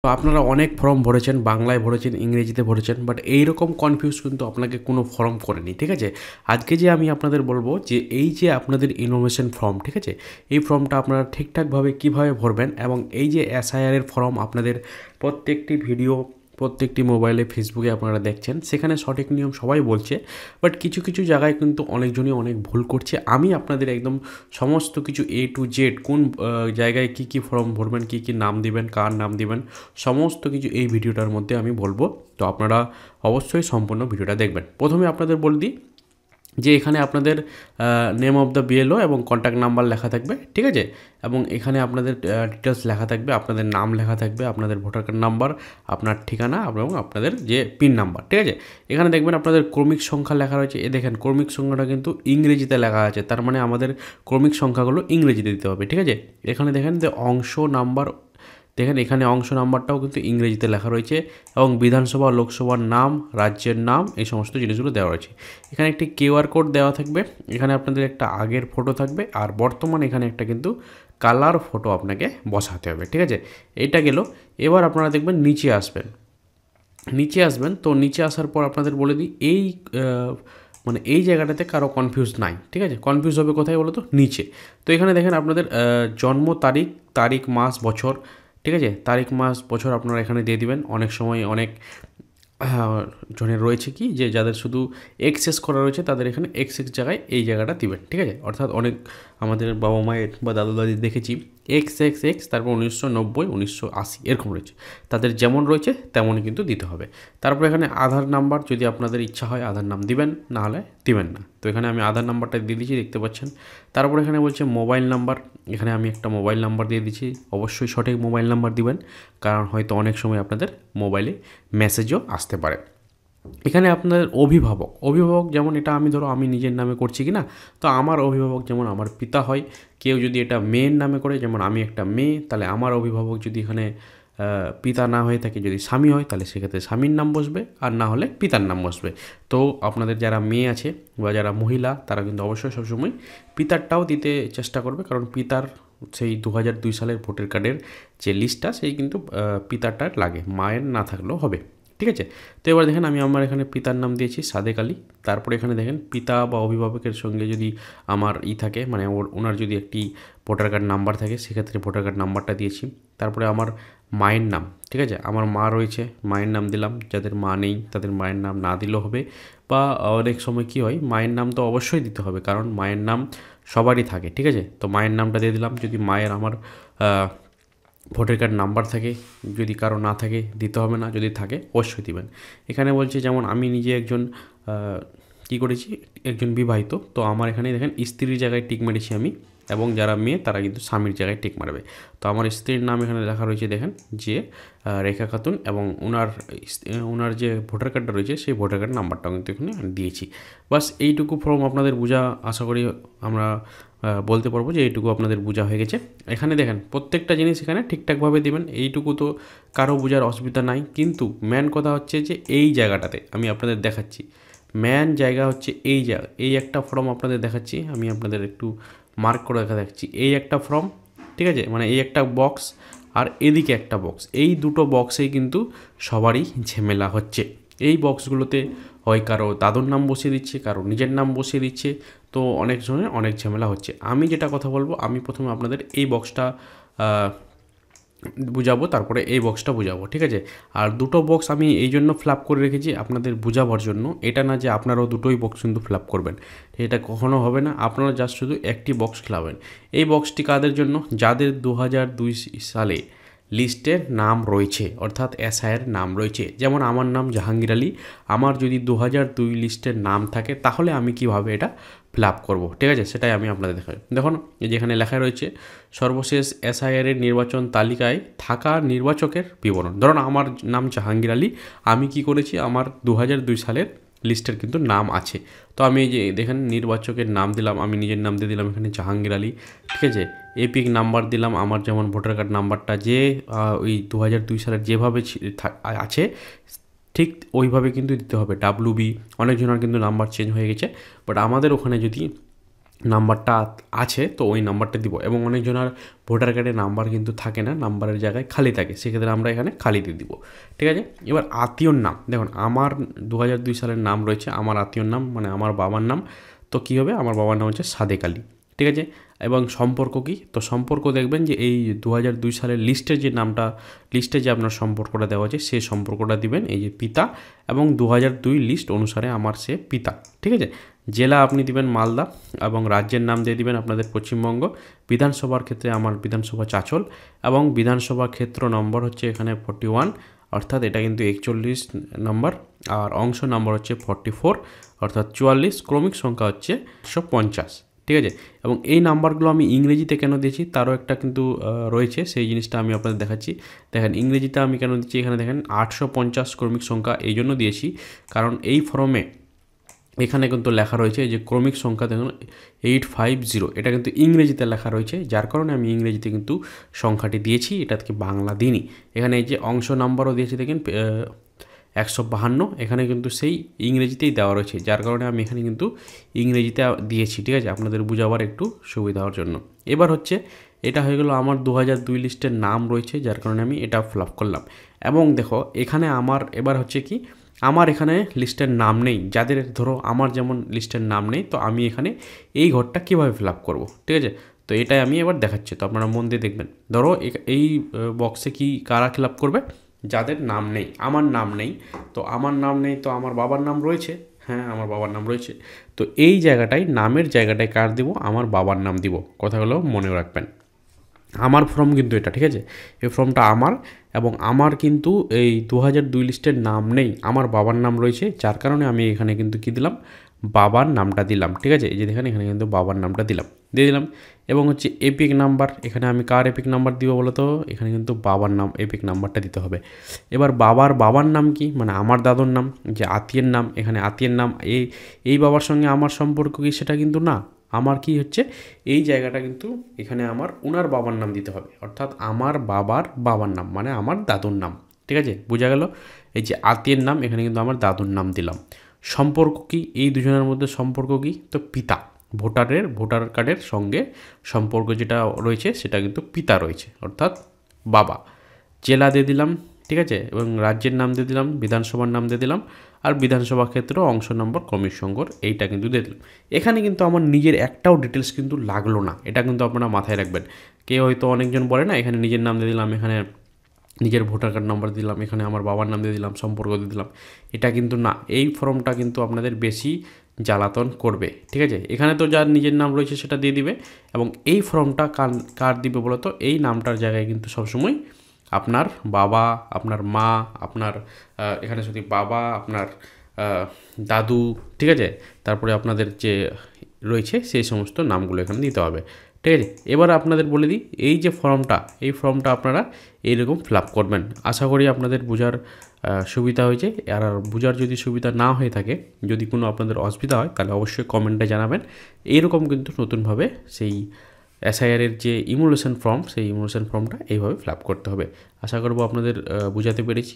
তো আপনারা অনেক ফর্ম ভরেছেন, বাংলায় ভরেছেন, ইংরেজিতে ভরেছেন, বাট এইরকম কনফিউজ কিন্তু আপনাকে কোনো ফর্ম করেনি, ঠিক আছে? আজকে যে আমি আপনাদের বলবো যে এই যে আপনাদের ইনোভেশন ফর্ম, ঠিক আছে, এই ফর্মটা আপনারা ঠিকঠাকভাবে কীভাবে ভরবেন, এবং এই যে এসআইআরের ফর্ম আপনাদের প্রত্যেকটি ভিডিও, প্রত্যেকটি মোবাইলে, ফেসবুকে আপনারা দেখছেন, সেখানে সঠিক নিয়ম সবাই বলছে, বাট কিছু কিছু জায়গায় কিন্তু অনেকজনই অনেক ভুল করছে। আমি আপনাদের একদম সমস্ত কিছু A to Z কোন জায়গায় কী কী ফর্ম ভরবেন, কী কী নাম দিবেন, কার নাম দিবেন, সমস্ত কিছু এই ভিডিওটার মধ্যে আমি বলবো। তো আপনারা অবশ্যই সম্পূর্ণ ভিডিওটা দেখবেন। প্রথমে আপনাদের বলে দিই যে এখানে আপনাদের নেম অফ দ্য বিএলও এবং কন্ট্যাক্ট নাম্বার লেখা থাকবে, ঠিক আছে, এবং এখানে আপনাদের ডিটেলস লেখা থাকবে, আপনাদের নাম লেখা থাকবে, আপনাদের ভোটার কার্ড নাম্বার, আপনার ঠিকানা এবং আপনাদের যে পিন নাম্বার, ঠিক আছে। এখানে দেখবেন আপনাদের ক্রমিক সংখ্যা লেখা রয়েছে। দেখেন ক্রমিক সংখ্যাটা কিন্তু ইংরেজিতে লেখা আছে, তার মানে আমাদের ক্রমিক সংখ্যাগুলো ইংরেজিতে দিতে হবে, ঠিক আছে। এখানে দেখেন যে অংশ নাম্বার, দেখেন এখানে অংশ নাম্বারটাও কিন্তু ইংরেজিতে লেখা রয়েছে, এবং বিধানসভা, লোকসভার নাম, রাজ্যের নাম, এই সমস্ত জিনিসগুলো দেওয়া রয়েছে। এখানে একটি কিউআর কোড দেওয়া থাকবে, এখানে আপনাদের একটা আগের ফটো থাকবে, আর বর্তমান এখানে একটা কিন্তু কালার ফটো আপনাকে বসাতে হবে, ঠিক আছে। এটা গেল। এবার আপনারা দেখবেন নিচে আসবেন, তো নিচে আসার পর আপনাদের বলে দিই এই মানে এই জায়গাটাতে কারো কনফিউজ নাই, ঠিক আছে। কনফিউজ হবে কোথায় বলো তো? নিচে। তো এখানে দেখেন আপনাদের জন্ম তারিখ মাস বছর, ঠিক আছে, তারিখ মাস বছর আপনারা এখানে দিয়ে দিবেন। অনেক সময় অনেক জনের রয়েছে কি যে যাদের শুধু এক্সেস করা রয়েছে, তাদের এখানে এক্স জায়গায় এই জায়গাটা দিবেন, ঠিক আছে। অর্থাৎ অনেক আমাদের বাবা মায়ের বা দাদু দাদির দেখেছি এক্স, তারপর 1990, 1980 এরকম রয়েছে, তাদের যেমন রয়েছে তেমনই কিন্তু দিতে হবে। তারপর এখানে আধার নাম্বার, যদি আপনাদের ইচ্ছা হয় আধার নাম দিবেন, না হলে দিবেন না। তো এখানে আমি আধার নাম্বারটা দিয়ে দিচ্ছি, দেখতে পাচ্ছেন। তারপর এখানে বলছে মোবাইল নাম্বার, এখানে আমি একটা মোবাইল নাম্বার দিয়ে দিচ্ছি। অবশ্যই সঠিক মোবাইল নাম্বার দিবেন, কারণ হয়তো অনেক সময় আপনাদের মোবাইলে মেসেজও আসতে পারে। এখানে আপনাদের অভিভাবক যেমন, এটা আমি ধরো আমি নিজের নামে করছি কি না, তো আমার অভিভাবক যেমন আমার পিতা হয়। কেউ যদি এটা মেয়ের নামে করে, যেমন আমি একটা মেয়ে, তাহলে আমার অভিভাবক যদি এখানে পিতা না হয়ে থাকে, যদি স্বামী হয়, তাহলে সেক্ষেত্রে স্বামীর নাম বসবে, আর না হলে পিতার নাম বসবে। তো আপনাদের যারা মেয়ে আছে বা যারা মহিলা, তারা কিন্তু অবশ্যই সবসময় পিতারটাও দিতে চেষ্টা করবে, কারণ পিতার সেই 2002 সালের ভোটার কার্ডের যে লিস্টটা, সেই কিন্তু পিতারটার লাগে, মায়ের না থাকলেও হবে, ঠিক আছে। তো এবার দেখেন আমি আমার এখানে পিতার নাম দিয়েছি সাদেক আলী। তারপরে এখানে দেখেন পিতা বা অভিভাবকের সঙ্গে যদি আমার থাকে, মানে ওনার যদি একটি ভোটার কার্ড নাম্বার থাকে, সেক্ষেত্রে ভোটার কার্ড নাম্বারটা দিয়েছি। তারপরে আমার মায়ের নাম, ঠিক আছে, আমার মা রয়েছে, মায়ের নাম দিলাম। যাদের মা নেই তাদের মায়ের নাম না দিলেও হবে, বা অনেক সময় কী হয়, মায়ের নাম তো অবশ্যই দিতে হবে, কারণ মায়ের নাম সবারই থাকে, ঠিক আছে। তো মায়ের নামটা দিয়ে দিলাম। যদি মায়ের আমার ভোটার কার্ড নাম্বার থাকে, যদি কারো না থাকে দিতে হবে না, যদি থাকে অবশ্যই দিবেন। এখানে বলছে যেমন আমি নিজে একজন কী করেছি, একজন বিবাহিত, তো আমার এখানে দেখেন স্ত্রীর জায়গায় টিক মেরেছি আমি, এবং যারা মেয়ে তারা কিন্তু স্বামীর জায়গায় টিক মারবে। তো আমার স্ত্রীর নাম এখানে লেখা রয়েছে, দেখেন যে রেখা খাতুন, এবং ওনার যে ভোটার কার্ডটা রয়েছে, সেই ভোটার কার্ড নাম্বারটাও কিন্তু এখানে দিয়েছি। বাস এইটুকু ফর্ম আপনাদের বোঝা, আশা করি আমরা বলতে পারবো যে এইটুকু আপনাদের বোঝা হয়ে গেছে। এখানে দেখেন প্রত্যেকটা জিনিস এখানে ঠিকঠাকভাবে দিবেন, এইটুকু তো কারো বোঝার অসুবিধা নাই। কিন্তু ম্যান কথা হচ্ছে যে এই জায়গাটাতে আমি আপনাদের দেখাচ্ছি, ম্যান জায়গা হচ্ছে এই জায়গা। এই একটা ফর্ম আপনাদের দেখাচ্ছি, আমি আপনাদের একটু মার্ক করে দেখাচ্ছি। এই একটা ফর্ম, ঠিক আছে, মানে এই একটা বক্স, আর এদিকে একটা বক্স, এই দুটো বক্সেই কিন্তু সবারই ঝামেলা হচ্ছে। এই বক্সগুলোতে হয় কারো দাদুর নাম বসিয়ে দিচ্ছে, কারো নিজের নাম বসিয়ে দিচ্ছে, তো অনেক জনের অনেক ঝামেলা হচ্ছে। আমি যেটা কথা বলবো, আমি প্রথমে আপনাদের এই বক্সটা বুঝাবো, তারপরে এই বক্সটা বুঝাবো, ঠিক আছে। আর দুটো বক্স আমি এই জন্য ফ্ল্যাপ করে রেখেছি আপনাদের বুঝাবার জন্য, এটা না যে আপনারাও দুটোই বক্স কিন্তু ফ্ল্যাপ করবেন, এটা কখনো হবে না। আপনারা জাস্ট শুধু একটি বক্স খেলাবেন। এই বক্সটি কাদের জন্য? যাদের 2002 সালে লিস্টের নাম রয়েছে, অর্থাৎ এসআইয়ের নাম রয়েছে। যেমন আমার নাম জাহাঙ্গীর আলী, আমার যদি 2002 লিস্টের নাম থাকে, তাহলে আমি কিভাবে এটা ফিল আপ করবো, ঠিক আছে, সেটাই আমি আপনাদের দেখাই। দেখুন যেখানে লেখা রয়েছে সর্বশেষ এসআইআর নির্বাচন তালিকায় থাকা নির্বাচকের বিবরণ। ধরুন আমার নাম জাহাঙ্গীর আলী, আমি কি করেছি, আমার 2002 সালের লিস্টের কিন্তু নাম আছে। তো আমি এই যে দেখেন নির্বাচকের নাম দিলাম, আমি নিজের নাম দিয়ে দিলাম এখানে জাহাঙ্গীর আলী, ঠিক আছে। এপিক নাম্বার দিলাম, আমার যেমন ভোটার কার্ড নাম্বারটা যে ওই 2002 সালের যেভাবে আছে ঠিক ওইভাবে কিন্তু দিতে হবে। WB, অনেকজনের কিন্তু নাম্বার চেঞ্জ হয়ে গেছে, বাট আমাদের ওখানে যদি নাম্বারটা আছে, তো ওই নাম্বারটা দিব। এবং অনেকজনের ভোটার কার্ডে নাম্বার কিন্তু থাকে না, নাম্বারের জায়গায় খালি থাকে, সেক্ষেত্রে আমরা এখানে খালি দিয়ে দিব, ঠিক আছে। এবার আত্মীয়র নাম, দেখুন আমার 2002 সালের নাম রয়েছে, আমার আত্মীয়র নাম মানে আমার বাবার নাম, তো কী হবে, আমার বাবার নাম হচ্ছে সাদেক আলী, ঠিক আছে। এবং সম্পর্ক কী, তো সম্পর্ক দেখবেন যে এই 2002 সালের লিস্টে যে নামটা, লিস্টে যে আপনার সম্পর্কটা দেওয়া আছে সেই সম্পর্কটা দিবেন, এই যে পিতা, এবং 2002 লিস্ট অনুসারে আমার সে পিতা, ঠিক আছে। জেলা আপনি দিবেন মালদা, এবং রাজ্যের নাম দিয়ে দিবেন আপনাদের পশ্চিমবঙ্গ। বিধানসভার ক্ষেত্রে আমার বিধানসভা চাঁচল, এবং বিধানসভা ক্ষেত্র নম্বর হচ্ছে এখানে 41, অর্থাৎ এটা কিন্তু 41 নম্বর, আর অংশ নম্বর হচ্ছে 44, অর্থাৎ 44, ক্রমিক সংখ্যা হচ্ছে 150, ঠিক আছে। এবং এই নাম্বারগুলো আমি ইংরেজিতে কেন দিয়েছি তারও একটা কিন্তু রয়েছে, সেই জিনিসটা আমি আপনাদের দেখাচ্ছি। দেখেন ইংরেজিতে আমি কেন দিচ্ছি, এখানে দেখেন 850 ক্রমিক সংখ্যা এই জন্য দিয়েছি, কারণ এই ফর্মে এখানে কিন্তু লেখা রয়েছে যে ক্রমিক সংখ্যা দেখুন 850, এটা কিন্তু ইংরেজিতে লেখা রয়েছে, যার কারণে আমি ইংরেজিতে কিন্তু সংখ্যাটি দিয়েছি, এটাকে বাংলা দিইনি। এখানে এই যে অংশ নাম্বারও দিয়েছি দেখেন 152, এখানে কিন্তু সেই ইংরেজিতেই দেওয়া রয়েছে, যার কারণে আমি এখানে কিন্তু ইংরেজিতে দিয়েছি, ঠিক আছে, আপনাদের বোঝাবার একটু সুবিধার জন্য। এবার হচ্ছে এটা হয়ে গেল আমার 2002 লিস্টের নাম রয়েছে, যার কারণে আমি এটা ফিল আপ করলাম। এবং দেখো এখানে আমার এবার হচ্ছে কি, আমার এখানে লিস্টের নাম নেই, যাদের ধরো আমার যেমন লিস্টের নাম নেই, তো আমি এখানে এই ঘরটা কীভাবে ফিল আপ করবো, ঠিক আছে। তো এটাই আমি এবার দেখাচ্ছি, তো আপনারা মন দিয়ে দেখবেন। ধরো এই বক্সে কি কারা ফিল আপ করবে, যাদের নাম নেই, আমার নাম নেই, তো আমার নাম নেই, তো আমার বাবার নাম রয়েছে, হ্যাঁ আমার বাবার নাম রয়েছে, তো এই জায়গাটায় নামের জায়গাটায় কার দিব, আমার বাবার নাম দিব, কথাগুলো মনে রাখবেন। আমার ফর্ম কিন্তু এটা, ঠিক আছে, এই ফর্মটা আমার, এবং আমার কিন্তু এই 2002 লিস্টের নাম নেই, আমার বাবার নাম রয়েছে, যার কারণে আমি এখানে কিন্তু কী দিলাম, বাবার নামটা দিলাম, ঠিক আছে। এই যে দেখেন এখানে কিন্তু বাবার নামটা দিয়ে দিলাম। এবং হচ্ছে এপিক নাম্বার, এখানে আমি কার এপিক নাম্বার দিব বলো তো, এখানে কিন্তু বাবার নাম এপিক নাম্বারটা দিতে হবে। এবার বাবার নাম কি, মানে আমার দাদুর নাম, যে আত্মীয়ের নাম, এখানে আত্মীয়ের নাম এই বাবার সঙ্গে আমার সম্পর্ক কি সেটা কিন্তু না, আমার কি হচ্ছে এই জায়গাটা কিন্তু এখানে আমার ওনার বাবার নাম দিতে হবে, অর্থাৎ আমার বাবার নাম মানে আমার দাদুর নাম, ঠিক আছে, বোঝা গেল। এই যে আত্মীয়ের নাম, এখানে কিন্তু আমার দাদুর নাম দিলাম। সম্পর্ক কি, এই দুজনের মধ্যে সম্পর্ক কি, তো পিতা, ভোটার কার্ডের সঙ্গে সম্পর্ক যেটা রয়েছে সেটা কিন্তু পিতা রয়েছে, অর্থাৎ বাবা। জেলা দিয়ে দিলাম, ঠিক আছে, এবং রাজ্যের নাম দিয়ে দিলাম, বিধানসভার নাম দিয়ে দিলাম, আর বিধানসভা ক্ষেত্র অংশ নম্বর ক্রমিক সংখ্যক এইটা কিন্তু দিয়ে দিলাম। এখানে কিন্তু আমার নিজের একটাও ডিটেলস কিন্তু লাগলো না, এটা কিন্তু আপনারা মাথায় রাখবেন। কেউ হয়তো অনেকজন বলে না, এখানে নিজের নাম দিয়ে দিলাম, এখানে নিজের ভোটার কার্ড নাম্বার দিলাম, এখানে আমার বাবার নাম দিয়ে দিলাম, সম্পর্ক দিয়ে দিলাম, এটা কিন্তু না, এই ফর্মটা কিন্তু আপনাদের বেশি জ্বালাতন করবে, ঠিক আছে। এখানে তো যার নিজের নাম রয়েছে সেটা দিয়ে দিবে, এবং এই ফর্মটা কার দিবে বলো তো, এই নামটার জায়গায় কিন্তু সবসময় আপনার বাবা, আপনার মা, আপনার এখানে যদি বাবা, আপনার দাদু, ঠিক আছে, তারপরে আপনাদের যে রয়েছে সেই সমস্ত নামগুলো এখানে দিতে হবে, ঠিক আছে। এবার আপনাদের বলে দিই এই যে এই ফর্মটা আপনারা এইরকম ফিল আপ করবেন। আশা করি আপনাদের বোঝার সুবিধা হয়েছে। আর বোঝার যদি সুবিধা না হয়ে থাকে, যদি কোনো আপনাদের অসুবিধা হয়, তাহলে অবশ্যই কমেন্টে জানাবেন। এইরকম কিন্তু নতুনভাবে সেই এসআইআরের যে ইমুলেশন ফর্ম, সেই ইমুলেশন ফর্মটা এইভাবে ফিল আপ করতে হবে। আশা করব আপনাদের বোঝাতে পেরেছি।